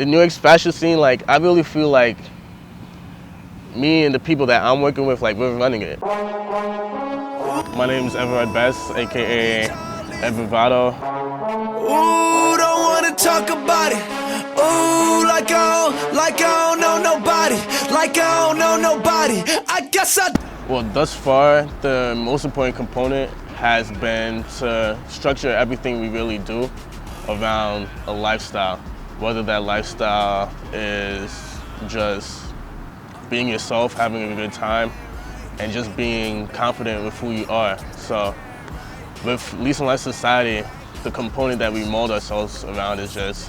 The New York fashion scene, like, I really feel like me and the people that I'm working with, like, we're running it. My name is Everard, aka Bravado. Ooh, don't wanna talk about it. Ooh, like I don't know nobody. Like I don't know nobody. I guess I. Well, thus far, the most important component has been to structure everything we really do around a lifestyle. Whether that lifestyle is just being yourself, having a good time, and just being confident with who you are. So with Lease and Society, the component that we mold ourselves around is just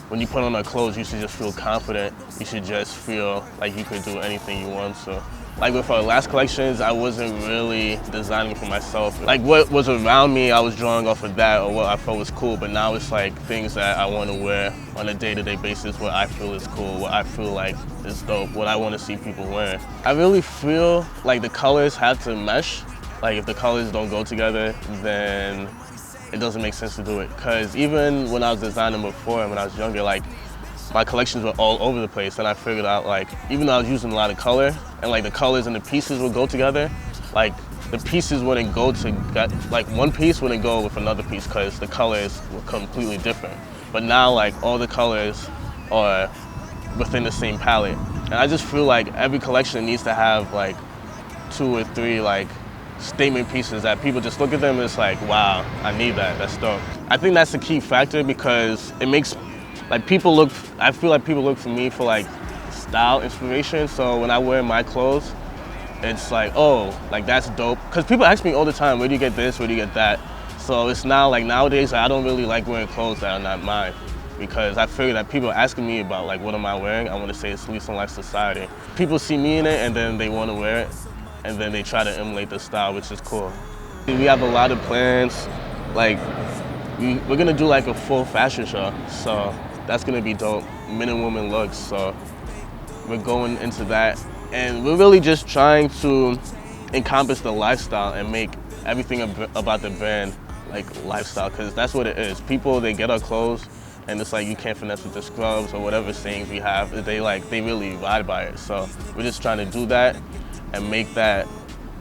when you put on our clothes, you should just feel confident. You should just feel like you could do anything you want to. Like with our last collections, I wasn't really designing for myself. Like what was around me, I was drawing off of that or what I felt was cool, but now it's like things that I want to wear on a day-to-day basis, what I feel is cool, what I feel like is dope, what I want to see people wearing. I really feel like the colors have to mesh. Like if the colors don't go together, then it doesn't make sense to do it. Because even when I was designing before and when I was younger, like my collections were all over the place, and I figured out like, even though I was using a lot of color, and like the colors and the pieces would go together, like the pieces wouldn't go to, like one piece wouldn't go with another piece because the colors were completely different. But now like all the colors are within the same palette. And I just feel like every collection needs to have like 2 or 3 like statement pieces that people just look at them and it's like, wow, I need that, that's dope. I think that's the key factor because it makes like people look, I feel like people look for me for like style inspiration. So when I wear my clothes, it's like, oh, like that's dope. Because people ask me all the time, where do you get this, where do you get that? So it's now like nowadays, I don't really like wearing clothes that are not mine because I figure that people are asking me about like, what am I wearing? I want to say it's Lease and Society. People see me in it and then they want to wear it and then they try to emulate the style, which is cool. We have a lot of plans. Like we're gonna do like a full fashion show. So that's gonna be dope, men and women looks. So we're going into that. And we're really just trying to encompass the lifestyle and make everything about the brand like lifestyle, because that's what it is. People, they get our clothes and it's like you can't finesse with the scrubs or whatever sayings we have. They really ride by it. So we're just trying to do that and make that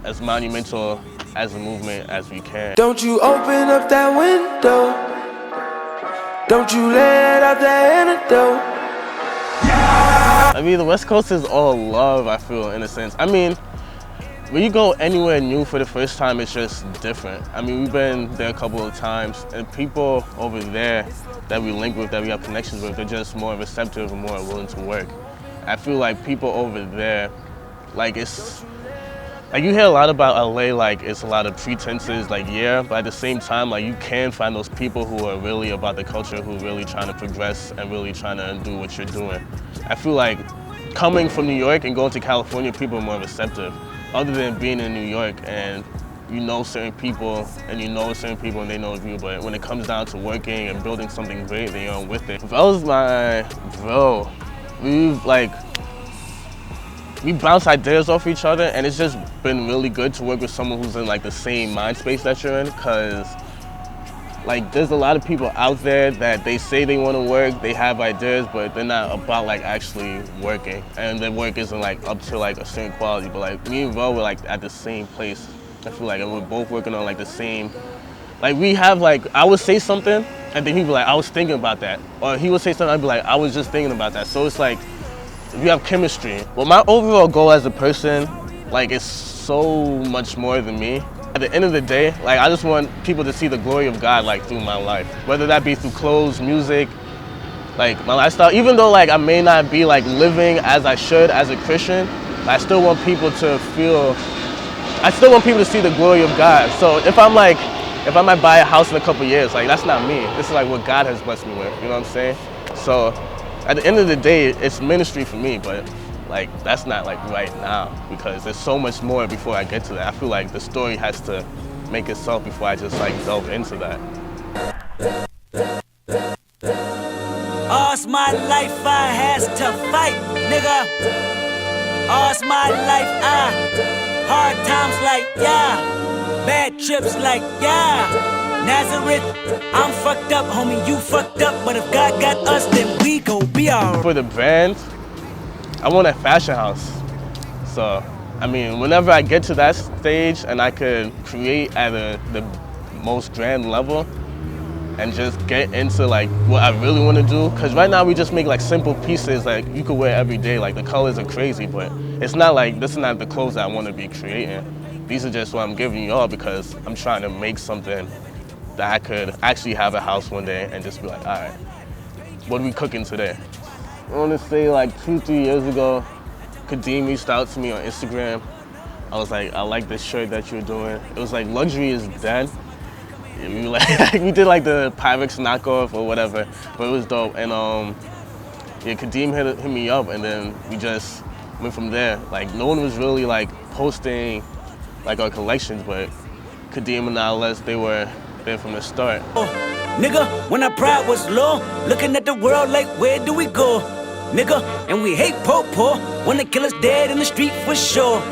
as monumental as a movement as we can. Don't you open up that window. Don't you let out that antidote. I mean, the West Coast is all love, I feel, in a sense. I mean, when you go anywhere new for the first time, it's just different. I mean, we've been there a couple of times, and people over there that we link with, that we have connections with, they're just more receptive and more willing to work. I feel like people over there, like it's, like you hear a lot about LA, like it's a lot of pretenses, like yeah, but at the same time, like you can find those people who are really about the culture, who are really trying to progress and really trying to do what you're doing. I feel like coming from New York and going to California, people are more receptive. Other than being in New York and you know certain people and you know certain people and they know you, but when it comes down to working and building something great, then you're with it. Vel's my bro. We bounce ideas off each other, and it's just been really good to work with someone who's in like the same mind space that you're in, because like there's a lot of people out there that they say they want to work, they have ideas, but they're not about like actually working, and their work isn't like up to like a certain quality. But like me and Vel, we're like at the same place. I feel like, and we're both working on like the same, like we have like, I would say something and then he'd be like, I was thinking about that, or he would say something, I'd be like, I was just thinking about that. So it's like we have chemistry. Well, my overall goal as a person, like, it's so much more than me. At the end of the day, like, I just want people to see the glory of God, like, through my life. Whether that be through clothes, music, like, my lifestyle. Even though, like, I may not be, like, living as I should as a Christian, I still want people to feel, I still want people to see the glory of God. So if I might buy a house in a couple years, like, that's not me. This is, like, what God has blessed me with, you know what I'm saying? So at the end of the day, it's ministry for me, but like that's not like right now, because there's so much more before I get to that. I feel like the story has to make itself before I just like delve into that. All's my life I has to fight, nigga. All's my life hard times like yeah, bad trips like yeah. Nazareth. I'm fucked up, homie, you fucked up. But if God got us, then we gon' be alright. For the brand, I want a fashion house. So, I mean, whenever I get to that stage and I could create at the most grand level and just get into like what I really want to do, because right now we just make like simple pieces like you could wear every day. Like the colors are crazy, but it's not like, this is not the clothes that I want to be creating. These are just what I'm giving you all because I'm trying to make something that I could actually have a house one day and just be like, all right, what are we cooking today? I want to say like 2-3 years ago, Kadeem reached out to me on Instagram. I was like, I like this shirt that you're doing. It was like luxury is dead. We we did like the Pyrex knockoff or whatever, but it was dope. And yeah, Kadeem hit me up, and then we just went from there. Like no one was really like posting like our collections, but Kadeem and ILS, they were there from the start. Nigga, when our pride was low, looking at the world like where do we go? Nigga, and we hate po-po, wanna kill us dead in the street for sure.